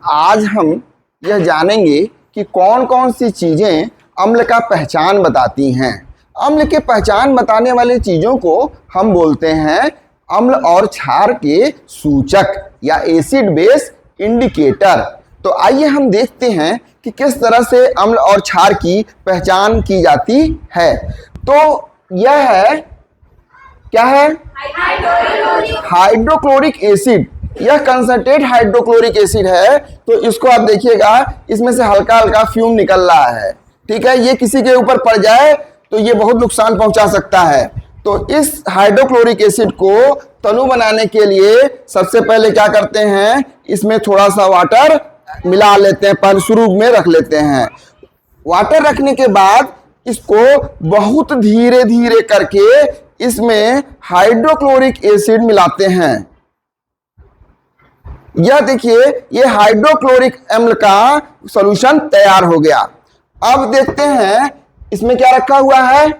आज हम यह जानेंगे कि कौन कौन सी चीज़ें अम्ल का पहचान बताती हैं। अम्ल के पहचान बताने वाली चीज़ों को हम बोलते हैं अम्ल और क्षार के सूचक या एसिड बेस इंडिकेटर। तो आइए हम देखते हैं कि किस तरह से अम्ल और क्षार की पहचान की जाती है। तो यह है, क्या है? Hydrochloric acid. यह कंसंट्रेट हाइड्रोक्लोरिक एसिड है। तो इसको आप देखिएगा, इसमें से हल्का हल्का फ्यूम निकल रहा है। ठीक है, ये किसी के ऊपर पड़ जाए तो ये बहुत नुकसान पहुंचा सकता है। तो इस हाइड्रोक्लोरिक एसिड को तनु बनाने के लिए सबसे पहले क्या करते हैं, इसमें थोड़ा सा वाटर मिला लेते हैं, पर शुरू में रख लेते हैं। वाटर रखने के बाद इसको बहुत धीरे धीरे करके इसमें हाइड्रोक्लोरिक एसिड मिलाते हैं। यह देखिए, ये हाइड्रोक्लोरिक अम्ल का सॉल्यूशन तैयार हो गया। अब देखते हैं इसमें क्या रखा हुआ है,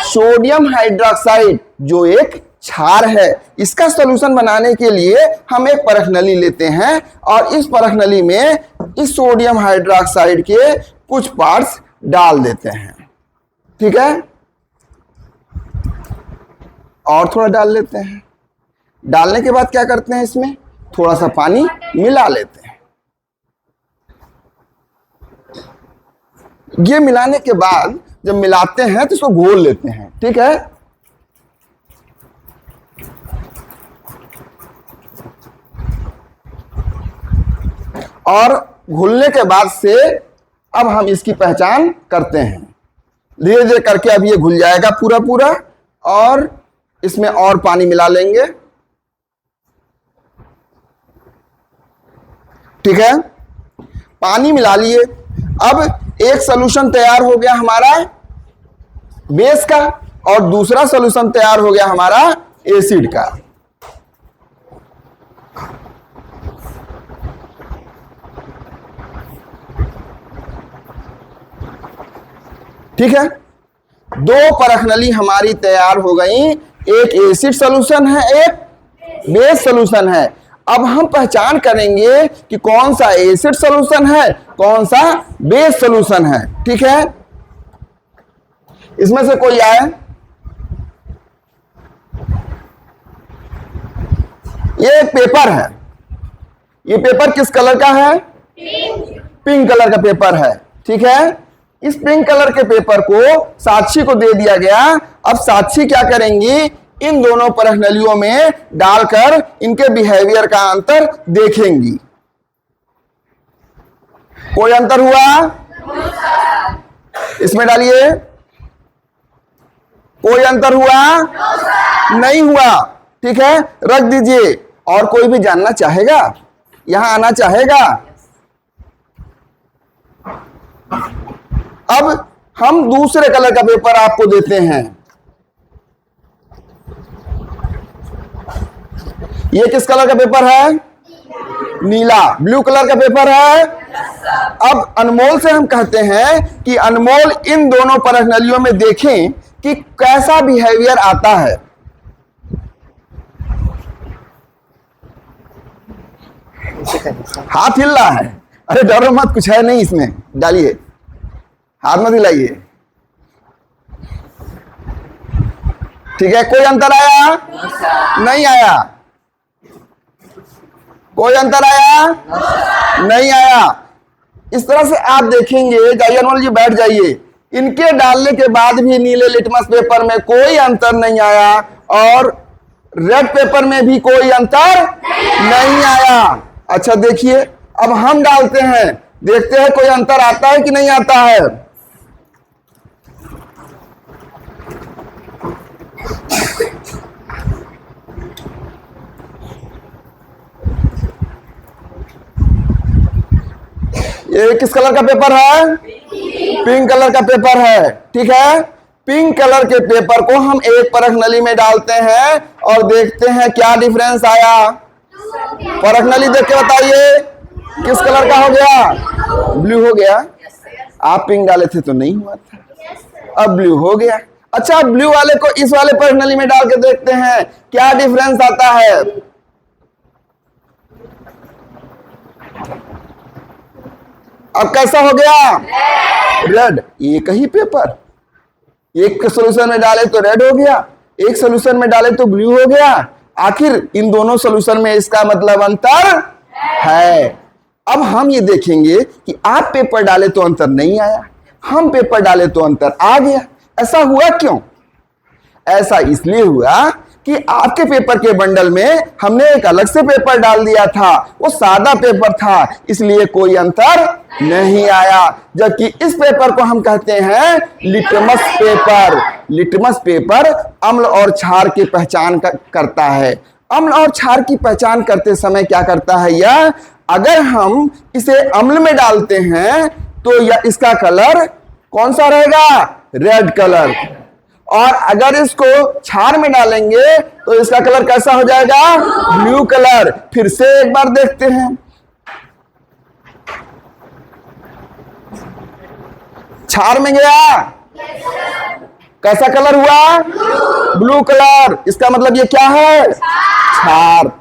सोडियम हाइड्रोक्साइड, जो एक क्षार है। इसका सॉल्यूशन बनाने के लिए हम एक परख नली लेते हैं और इस परख नली में इस सोडियम हाइड्रोक्साइड के कुछ पार्ट्स डाल देते हैं। ठीक है, और थोड़ा डाल लेते हैं। डालने के बाद क्या करते हैं, इसमें थोड़ा सा पानी मिला लेते हैं। ये मिलाने के बाद जब मिलाते हैं तो इसको घोल लेते हैं। ठीक है, और घुलने के बाद से अब हम इसकी पहचान करते हैं। धीरे धीरे करके अब ये घुल जाएगा पूरा पूरा, और इसमें और पानी मिला लेंगे। ठीक है, पानी मिला लिए। अब एक सॉल्यूशन तैयार हो गया हमारा बेस का और दूसरा सॉल्यूशन तैयार हो गया हमारा एसिड का। ठीक है, दो परख नली हमारी तैयार हो गई। एक एसिड सॉल्यूशन है, एक बेस सॉल्यूशन है। अब हम पहचान करेंगे कि कौन सा एसिड सॉल्यूशन है, कौन सा बेस सॉल्यूशन है। ठीक है, इसमें से कोई आए, ये एक पेपर है। ये पेपर किस कलर का है? पिंक कलर का पेपर है। ठीक है, इस पिंक कलर के पेपर को साक्षी को दे दिया गया। अब साक्षी क्या करेंगी, इन दोनों परख नलियों में डालकर इनके बिहेवियर का अंतर देखेंगी। कोई अंतर हुआ? इसमें डालिए। कोई अंतर हुआ? नहीं हुआ। ठीक है, रख दीजिए। और कोई भी जानना चाहेगा, यहां आना चाहेगा? अब हम दूसरे कलर का पेपर आपको देते हैं। ये किस कलर का पेपर है? नीला, ब्लू कलर का पेपर है। अब अनमोल से हम कहते हैं कि अनमोल इन दोनों परख नलियों में देखें कि कैसा बिहेवियर आता है। हाथ हिल रहा है, अरे डरो मत, कुछ है नहीं इसमें, डालिए, हाथ मत हिलाइए। ठीक है, कोई अंतर आया? नहीं आया। कोई अंतर आया? नहीं आया। इस तरह से आप देखेंगे, जाइए अनमोल जी बैठ जाइए। इनके डालने के बाद भी नीले लिटमस पेपर में कोई अंतर नहीं आया और रेड पेपर में भी कोई अंतर नहीं आया। अच्छा देखिए, अब हम डालते हैं, देखते हैं कोई अंतर आता है कि नहीं आता है। ये किस कलर का पेपर है? पिंक कलर का पेपर है। ठीक है, पिंक कलर के पेपर को हम एक परख नली में डालते हैं और देखते हैं क्या डिफरेंस आया। परख नली देख के बताइए, किस कलर का हो गया? ब्लू हो गया। आप पिंक डाले थे तो नहीं हुआ था, अब ब्लू हो गया। अच्छा, ब्लू वाले को इस वाले परख नली में डाल के देखते हैं क्या डिफरेंस आता है। अब कैसा हो गया? रेड। एक ही पेपर, एक सोल्यूशन में डाले तो रेड हो गया, एक सोल्यूशन में डाले तो ब्लू हो गया। आखिर इन दोनों सोल्यूशन में इसका मतलब अंतर है। अब हम ये देखेंगे कि आप पेपर डाले तो अंतर नहीं आया, हम पेपर डाले तो अंतर आ गया। ऐसा हुआ क्यों? ऐसा इसलिए हुआ कि आपके पेपर के बंडल में हमने एक अलग से पेपर डाल दिया था, वो सादा पेपर था, इसलिए कोई अंतर नहीं आया। जबकि इस पेपर को हम कहते हैं लिटमस पेपर। लिटमस पेपर अम्ल और क्षार की पहचान करता है। अम्ल और क्षार की पहचान करते समय क्या करता है यह? अगर हम इसे अम्ल में डालते हैं तो यह इसका कलर कौन सा रहेगा? Red colour. और अगर इसको क्षार में डालेंगे तो इसका कलर कैसा हो जाएगा? Blue colour. फिर से एक बार देखते हैं। क्षार में गया, कैसा कलर हुआ? Blue colour. इसका मतलब ये क्या है? क्षार।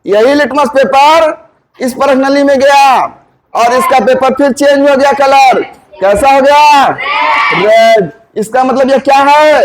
यही लिटमस पेपर इस परख नली में गया और इसका पेपर फिर चेंज हो गया कलर, कैसा हो गया? रेड। इसका मतलब ये क्या है?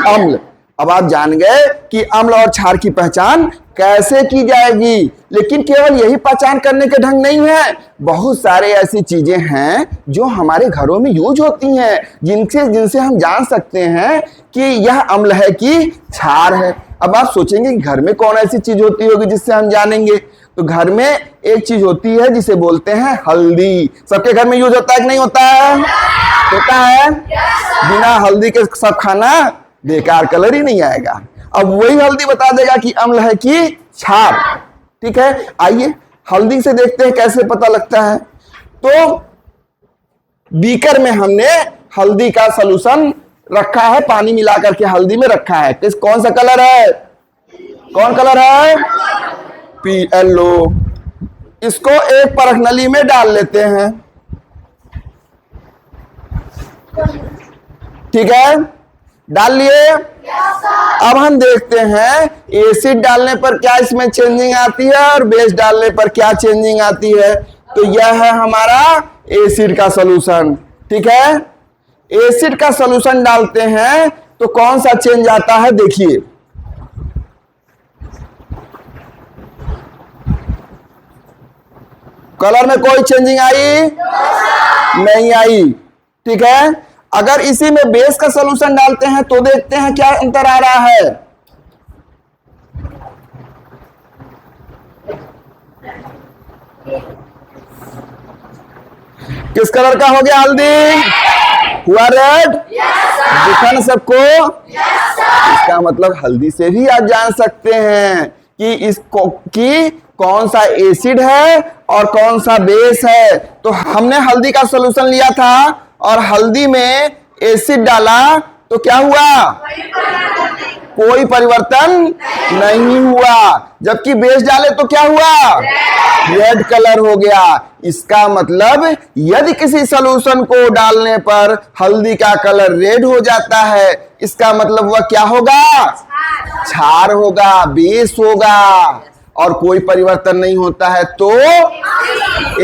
अम्ल। अब आप जान गए कि अम्ल और क्षार की पहचान कैसे की जाएगी। लेकिन केवल यही पहचान करने के ढंग नहीं है, बहुत सारे ऐसी चीजें हैं जो हमारे घरों में यूज होती हैं, जिनसे हम जान सकते हैं कि यह अम्ल है कि क्षार है। अब आप सोचेंगे कि घर में कौन ऐसी चीज होती होगी जिससे हम जानेंगे? तो घर में एक चीज होती है जिसे बोलते हैं हल्दी। सबके घर में यूज होता है कि नहीं होता है? होता है। बिना हल्दी के सब खाना बेकार, कलर ही नहीं आएगा। अब वही हल्दी बता देगा कि अम्ल है कि क्षार। ठीक है, आइए हल्दी से देखते हैं कैसे पता लगता है। तो बीकर में हमने हल्दी का सॉल्यूशन रखा है, पानी मिलाकर के हल्दी में रखा है। कौन सा कलर है? कौन कलर है? येलो। इसको एक परख नली में डाल लेते हैं। ठीक है, डाल लिए। अब हम देखते हैं एसिड डालने पर क्या इसमें चेंजिंग आती है और बेस डालने पर क्या चेंजिंग आती है। तो यह है हमारा एसिड का सॉल्यूशन। ठीक है, एसिड का सॉल्यूशन डालते हैं तो कौन सा चेंज आता है? देखिए, कलर में कोई चेंजिंग आई? नहीं आई। ठीक है, अगर इसी में बेस का सॉल्यूशन डालते हैं तो देखते हैं क्या अंतर आ रहा है। किस कलर का हो गया? हल्दी हुआ रेड। दिखा ना सबको? इसका मतलब हल्दी से भी आप जान सकते हैं कि कौन सा एसिड है और कौन सा बेस है। तो हमने हल्दी का सॉल्यूशन लिया था और हल्दी में एसिड डाला तो क्या हुआ? कोई परिवर्तन नहीं हुआ। जबकि बेस डाले तो क्या हुआ? रेड कलर हो गया। इसका मतलब यदि किसी सॉल्यूशन को डालने पर हल्दी का कलर रेड हो जाता है, इसका मतलब वह क्या होगा? क्षार होगा, बेस होगा, और कोई परिवर्तन नहीं होता है तो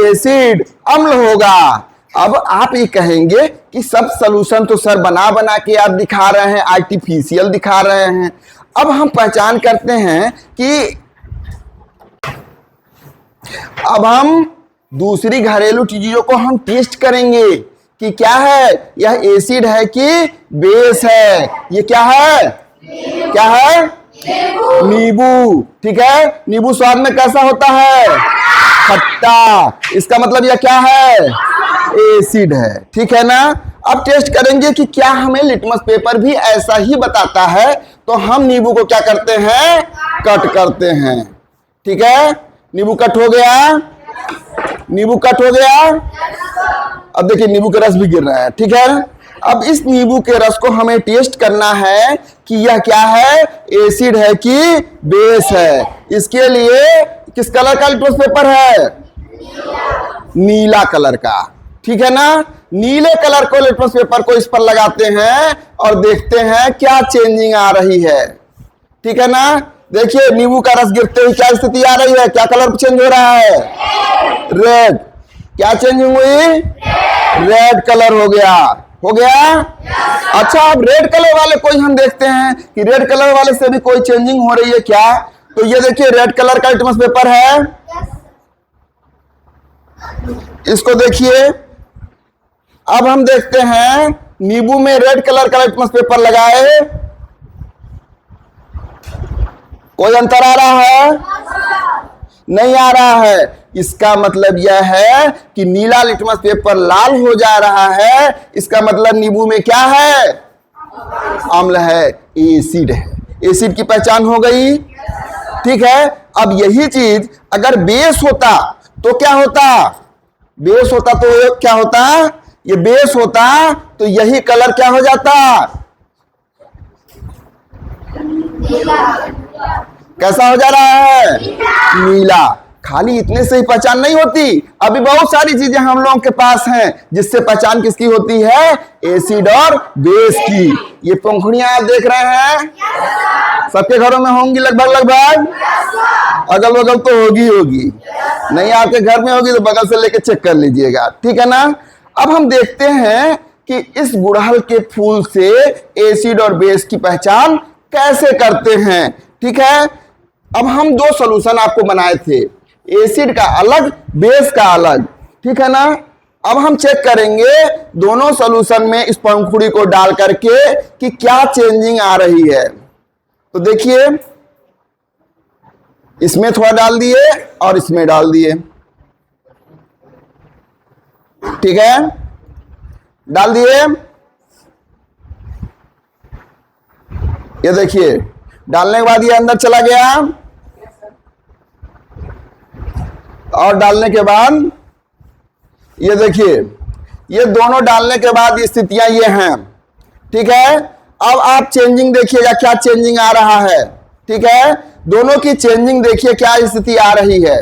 एसिड, अम्ल होगा। अब आप ये कहेंगे कि सब सॉल्यूशन तो सर बना बना के आप दिखा रहे हैं, आर्टिफिशियल दिखा रहे हैं। अब हम पहचान करते हैं कि अब हम दूसरी घरेलू चीजों को हम टेस्ट करेंगे कि क्या है, यह एसिड है कि बेस है। ये क्या है? क्या है? नींबू। ठीक है, नींबू स्वाद में कैसा होता है? खट्टा। इसका मतलब यह क्या है? एसिड है। ठीक है ना। अब टेस्ट करेंगे कि क्या हमें लिटमस पेपर भी ऐसा ही बताता है। तो हम नींबू को क्या करते हैं? कट करते हैं। ठीक है, नींबू कट हो गया। नींबू कट हो गया। अब देखिए नींबू का रस भी गिर रहा है। ठीक है, अब इस नींबू के रस को हमें टेस्ट करना है कि यह क्या है, एसिड है कि बेस है। इसके लिए किस कलर का लिटमस पेपर है? नीला कलर का। ठीक है ना। नीले कलर को लिटमस पेपर को इस पर लगाते हैं और देखते हैं क्या चेंजिंग आ रही है। ठीक है ना। देखिए नींबू का रस गिरते हुए क्या स्थिति आ रही है, क्या कलर चेंज हो रहा है? रेड। क्या चेंजिंग हुई? रेड कलर हो गया। हो गया? अच्छा, अब रेड कलर वाले कोई हम देखते हैं कि रेड कलर वाले से भी कोई चेंजिंग हो रही है क्या? तो ये देखिए रेड कलर का लिटमस पेपर है, इसको देखिए। अब हम देखते हैं नींबू में रेड कलर का लिटमस पेपर लगाए, कोई अंतर आ रहा है? नहीं आ रहा है। इसका मतलब यह है कि नीला लिटमस पेपर लाल हो जा रहा है, इसका मतलब नींबू में क्या है? अम्ल है, एसिड है। एसिड की पहचान हो गई, ठीक है। अब यही चीज अगर बेस होता तो क्या होता? बेस होता तो क्या होता? ये बेस होता तो यही कलर क्या हो जाता? कैसा हो जा रहा है? नीला। खाली इतने से ही पहचान नहीं होती, अभी बहुत सारी चीजें हम लोगों के पास हैं जिससे पहचान किसकी होती है? एसिड और बेस की। ये पंखुड़ियां आप देख रहे हैं, सबके घरों में होंगी लगभग लगभग। अगल बगल तो होगी, नहीं आपके घर में होगी तो बगल से लेके चेक कर लीजिएगा, ठीक है ना। अब हम देखते हैं कि इस गुड़हल के फूल से एसिड और बेस की पहचान कैसे करते हैं, ठीक है। अब हम दो सॉल्यूशन आपको बनाए थे, एसिड का अलग, बेस का अलग, ठीक है ना। अब हम चेक करेंगे दोनों सॉल्यूशन में इस पंखुड़ी को डाल करके कि क्या चेंजिंग आ रही है। तो देखिए, इसमें थोड़ा डाल दिए और इसमें डाल दिए, ठीक है, डाल दिए। ये देखिए, डालने के बाद ये अंदर चला गया और डालने के बाद ये देखिए, ये दोनों डालने के बाद स्थितियां ये हैं, ठीक है। अब आप चेंजिंग देखिएगा, क्या चेंजिंग आ रहा है, ठीक है। दोनों की चेंजिंग देखिए क्या स्थिति आ रही है।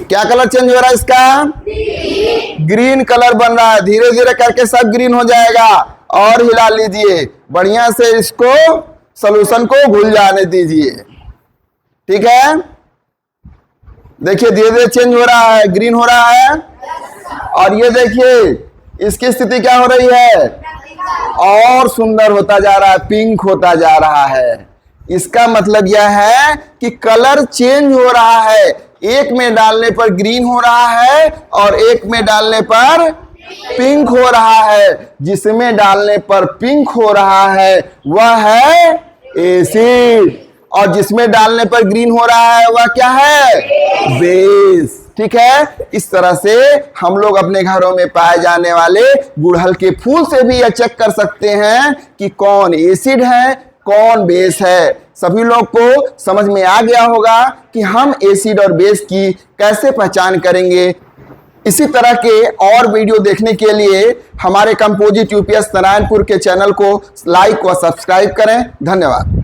क्या कलर चेंज हो रहा है इसका? ग्रीन कलर बन रहा है। धीरे धीरे करके सब ग्रीन हो जाएगा। और हिला लीजिए बढ़िया से, इसको सॉल्यूशन को घुल जाने दीजिए, ठीक है। देखिए धीरे धीरे चेंज हो रहा है, ग्रीन हो रहा है। और ये देखिए इसकी स्थिति क्या हो रही है? और सुंदर होता जा रहा है, पिंक होता जा रहा है। इसका मतलब यह है कि कलर चेंज हो रहा है। एक में डालने पर ग्रीन हो रहा है और एक में डालने पर पिंक हो रहा है। जिसमें डालने पर पिंक हो रहा है वह है एसिड, और जिसमें डालने पर ग्रीन हो रहा है वह क्या है? बेस, ठीक है। इस तरह से हम लोग अपने घरों में पाए जाने वाले गुड़हल के फूल से भी यह चेक कर सकते हैं कि कौन एसिड है, कौन बेस है। सभी लोग को समझ में आ गया होगा कि हम एसिड और बेस की कैसे पहचान करेंगे। इसी तरह के और वीडियो देखने के लिए हमारे कंपोजिट यूपीएस नारायणपुर के चैनल को लाइक व सब्सक्राइब करें। धन्यवाद।